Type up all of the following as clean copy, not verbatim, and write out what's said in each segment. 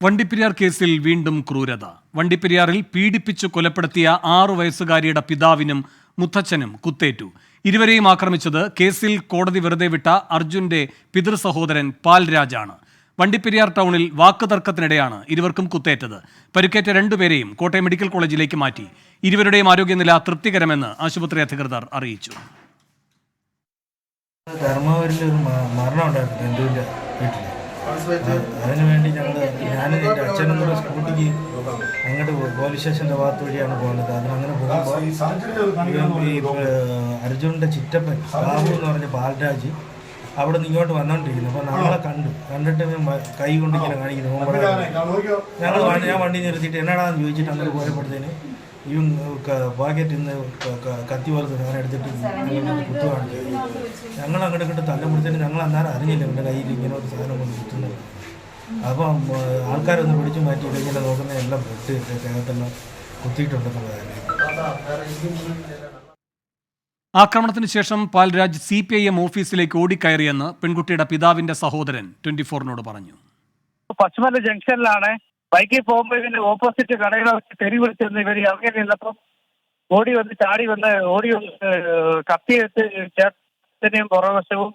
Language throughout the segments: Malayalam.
വണ്ടിപ്പെരിയാർ കേസിൽ വീണ്ടും ക്രൂരത. വണ്ടിപ്പെരിയാറിൽ പീഡിപ്പിച്ചു കൊലപ്പെടുത്തിയ 6 വയസ്സുകാരിയുടെ പിതാവിനും മുത്തച്ഛനും കുത്തേറ്റു. ഇരുവരെയും ആക്രമിച്ചത് കേസിൽ കോടതി വെറുതെ വിട്ട അർജുന്റെ പിതൃ സഹോദരൻ പാൽരാജാണ്. വണ്ടിപ്പെരിയാർ ടൗണിൽ വാക്കുതർക്കത്തിനിടെയാണ് ഇരുവർക്കും കുത്തേറ്റത്. പരിക്കേറ്റ രണ്ടുപേരെയും കോട്ടയം മെഡിക്കൽ കോളേജിലേക്ക് മാറ്റി. ഇരുവരുടെയും ആരോഗ്യനില തൃപ്തികരമെന്ന് ആശുപത്രി അധികൃതർ അറിയിച്ചു. അതിനുവേണ്ടി ഞാനും എൻ്റെ അച്ഛനും കൂടെ സ്കൂട്ടിക്ക് അങ്ങോട്ട് പോലീസ് സ്റ്റേഷൻ്റെ ഭാഗത്ത് വഴിയാണ് പോകുന്നത്. അങ്ങനെ പോകുമ്പോൾ ഈ അർജുനൻ്റെ ചിറ്റപ്പൻ ബാബു എന്ന് പറഞ്ഞ പാൽരാജ് അവിടെ നിന്ന് ഇങ്ങോട്ട് വന്നുകൊണ്ടിരിക്കുന്നു. അപ്പോൾ നമ്മളെ കണ്ടിട്ട് കൈ കൊണ്ട് ഇങ്ങനെ കാണിക്കുന്നു. ഞാൻ വണ്ടി നിർത്തിയിട്ട് എന്നാടാന്ന് ചോദിച്ചിട്ട് അങ്ങോട്ട് പോയപ്പോഴത്തേന് ഈ പാക്കറ്റിൽ നിന്ന് കത്തി പോലത്തെ സാധനം എടുത്തിട്ട് കുത്തു കാണിച്ചു. ഞങ്ങൾ അങ്ങോട്ട് ഇങ്ങോട്ട് തല്ലപ്പെടുത്തേന് ഞങ്ങൾ അന്നേരം അറിഞ്ഞില്ല എൻ്റെ കയ്യിൽ ഇങ്ങനെ ഒരു സാധനം കൊണ്ട് കുത്തുന്നത്. അപ്പം ആൾക്കാരൊന്ന് പിടിച്ചു മാറ്റി ഇങ്ങനെ നോക്കുന്ന എല്ലാം പൊട്ട് ദേഹത്തെല്ലാം കുത്തിയിട്ടുണ്ടെന്നുള്ള കാര്യം. ആക്രമണത്തിന് ശേഷം പാൽരാജ് CPIM ഓഫീസിലേക്ക് ഓടിക്കയറിയെന്ന് പെൺകുട്ടിയുടെ പിതാവിന്റെ സഹോദരൻ 24-നോട് പറഞ്ഞു. പശ്ചിമല ജംഗ്ഷനിലാണ് ബൈക്കിൽ പോകുമ്പോൾ ഇതിന്റെ ഓപ്പോസിറ്റ് കടകളൊക്കെ തെരി വിളിച്ചിരുന്നു. ഇവർ ഇറങ്ങി നിന്നപ്പം ചാടി വന്ന് കത്തിയെടുത്ത് ചേട്ടനെയും പുറവശവും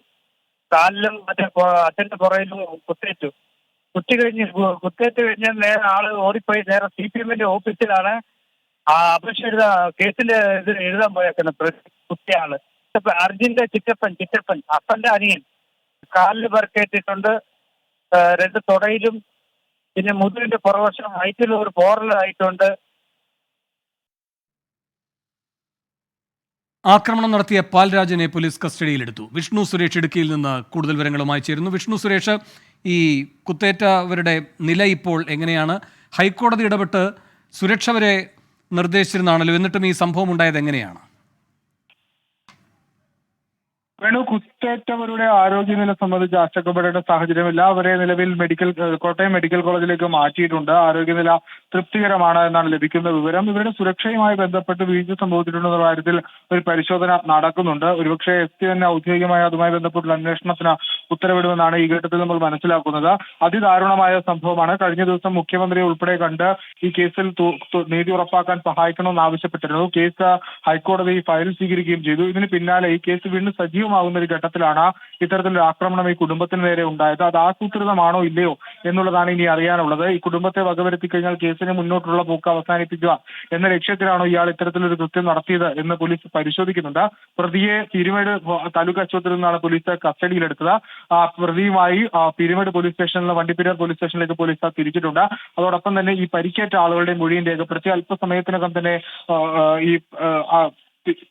കാലിലും മറ്റേ അച്ഛന്റെ പുറയിലും കുത്തേറ്റു. കുത്തേറ്റ് കഴിഞ്ഞാൽ നേരെ ആള് ഓടിപ്പോയി നേരെ CPM ഓഫീസിലാണ് അപേക്ഷ കേസിന്റെ ഇത് എഴുതാൻ പോയേക്കുന്നത്. കുട്ടിയാള് അർജുന്റെ ചിറ്റപ്പൻ അപ്പന്റെ അനിയൻ കാലിൽ പരിക്കേറ്റിട്ടുണ്ട്. 2 തുടയിലും പിന്നെ മുതുകിന്റെ പുറവശം ഹൈറ്റിലും ഒരു പോറലായിട്ടുണ്ട്. ആക്രമണം നടത്തിയ പാൽരാജിനെ പോലീസ് കസ്റ്റഡിയിലെടുത്തു. വിഷ്ണു സുരേഷ് ഇടുക്കിയിൽ നിന്ന് കൂടുതൽ വിവരങ്ങളുമായി ചേരുന്നു. വിഷ്ണു സുരേഷ്, ഈ കുത്തേറ്റവരുടെ നില ഇപ്പോൾ എങ്ങനെയാണ്? ഹൈക്കോടതി ഇടപെട്ട് സുരക്ഷ വരെ നിർദ്ദേശിച്ചിരുന്നാണല്ലോ, എന്നിട്ടും ഈ സംഭവം ഉണ്ടായത് എങ്ങനെയാണ്? കുത്തേറ്റവരുടെ ആരോഗ്യനില സംബന്ധിച്ച് ആശങ്കപ്പെടേണ്ട സാഹചര്യമില്ല. അവരെ നിലവിൽ കോട്ടയം മെഡിക്കൽ കോളേജിലേക്ക് മാറ്റിയിട്ടുണ്ട്. ആരോഗ്യനില തൃപ്തികരമാണ് എന്നാണ് ലഭിക്കുന്ന വിവരം. ഇവരുടെ സുരക്ഷയുമായി ബന്ധപ്പെട്ട് വീഴ്ച സംഭവിച്ചിട്ടുണ്ടെന്ന കാര്യത്തിൽ ഒരു പരിശോധന നടക്കുന്നുണ്ട്. ഒരുപക്ഷെ ST തന്നെ ഔദ്യോഗികമായി അതുമായി ബന്ധപ്പെട്ടുള്ള അന്വേഷണത്തിന് ഉത്തരവിടുമെന്നാണ് ഈ ഘട്ടത്തിൽ നമ്മൾ മനസ്സിലാക്കുന്നത്. അതിദാരുണമായ സംഭവമാണ്. കഴിഞ്ഞ ദിവസം മുഖ്യമന്ത്രി ഉൾപ്പെടെ കണ്ട് ഈ കേസിൽ നീതി ഉറപ്പാക്കാൻ സഹായിക്കണമെന്ന് ആവശ്യപ്പെട്ടിരുന്നു. കേസ് ഹൈക്കോടതി ഫയൽ സ്വീകരിക്കുകയും ചെയ്തു. ഇതിന് പിന്നാലെ ഈ കേസ് വീണ്ടും സജീവമാകുന്ന ഒരു ഘട്ടത്തിലാണ് ഇത്തരത്തിലൊരു ആക്രമണം ഈ കുടുംബത്തിന് നേരെ ഉണ്ടായത്. അത് ആസൂത്രിതമാണോ ഇല്ലയോ എന്നുള്ളതാണ് ഇനി അറിയാനുള്ളത്. ഈ കുടുംബത്തെ വകവരുത്തി കഴിഞ്ഞാൽ കേസിന് മുന്നോട്ടുള്ള പോക്ക് അവസാനിപ്പിക്കുക എന്ന ലക്ഷ്യത്തിലാണോ ഇയാൾ ഇത്തരത്തിലൊരു കൃത്യം നടത്തിയത് എന്ന് പോലീസ് പരിശോധിക്കുന്നുണ്ട്. പ്രതിയെ പീരുമേട് താലൂക്ക് ആശുപത്രിയിൽ നിന്നാണ് പോലീസ് കസ്റ്റഡിയിലെടുത്തത്. പ്രതിയുമായി പീരുമേട് പോലീസ് സ്റ്റേഷനിൽ വണ്ടിപ്പെരിയാർ പോലീസ് സ്റ്റേഷനിലേക്ക് പോലീസ് തിരിച്ചിട്ടുണ്ട്. അതോടൊപ്പം തന്നെ ഈ പരിക്കേറ്റ ആളുകളുടെ മൊഴിയും രേഖപ്പെടുത്തി അല്പസമയത്തിനകം തന്നെ ഈ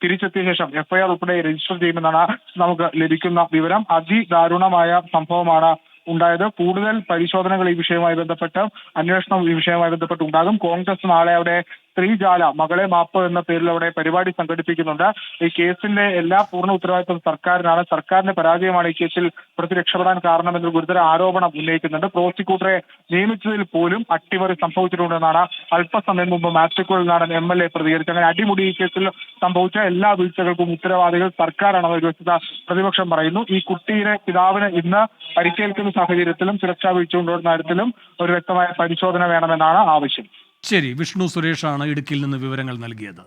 തിരിച്ചെത്തിയ ശേഷം FIR ഉൾപ്പെടെ രജിസ്റ്റർ ചെയ്യുമെന്നാണ് നമുക്ക് ലഭിക്കുന്ന വിവരം. അതിദാരുണമായ സംഭവമാണ് ഉണ്ടായത്. കൂടുതൽ പരിശോധനകൾ ഈ വിഷയവുമായി ബന്ധപ്പെട്ട് അന്വേഷണം ഈ വിഷയവുമായി ബന്ധപ്പെട്ട് ഉണ്ടാകും. കോൺഗ്രസ് നാളെ അവിടെ സ്ത്രീജാല മകളെ മാപ്പ് എന്ന പേരിൽ അവിടെ പരിപാടി സംഘടിപ്പിക്കുന്നുണ്ട്. ഈ കേസിന്റെ എല്ലാ പൂർണ്ണ ഉത്തരവാദിത്വം സർക്കാരിനാണ്. സർക്കാരിന്റെ പരാജയമാണ് ഈ കേസിൽ പ്രതി രക്ഷപ്പെടാൻ കാരണമെന്നൊരു ഗുരുതര ആരോപണം ഉന്നയിക്കുന്നുണ്ട്. പ്രോസിക്യൂട്ടറെ നിയമിച്ചതിൽ പോലും അട്ടിമറി സംഭവിച്ചിട്ടുണ്ടെന്നാണ് അല്പസമയം മുമ്പ് മാത്യുക്കുഴൽ നാടൻ MLA പ്രതികരിച്ചത്. അങ്ങനെ അടിമുടി ഈ കേസിൽ സംഭവിച്ച എല്ലാ വീഴ്ചകൾക്കും ഉത്തരവാദികൾ സർക്കാരാണെന്ന് ഒരു വസ്തുത പ്രതിപക്ഷം പറയുന്നു. ഈ കുട്ടിയുടെ പിതാവിന് ഇന്ന് പരിക്കേൽക്കുന്ന സാഹചര്യത്തിലും സുരക്ഷാ വീഴ്ചയുണ്ടാകുന്ന കാര്യത്തിലും ഒരു വ്യക്തമായ പരിശോധന വേണമെന്നാണ് ആവശ്യം. ശരി, വിഷ്ണു സുരേഷാണ് ഇടുക്കിയിൽ നിന്ന് വിവരങ്ങൾ നൽകിയത്.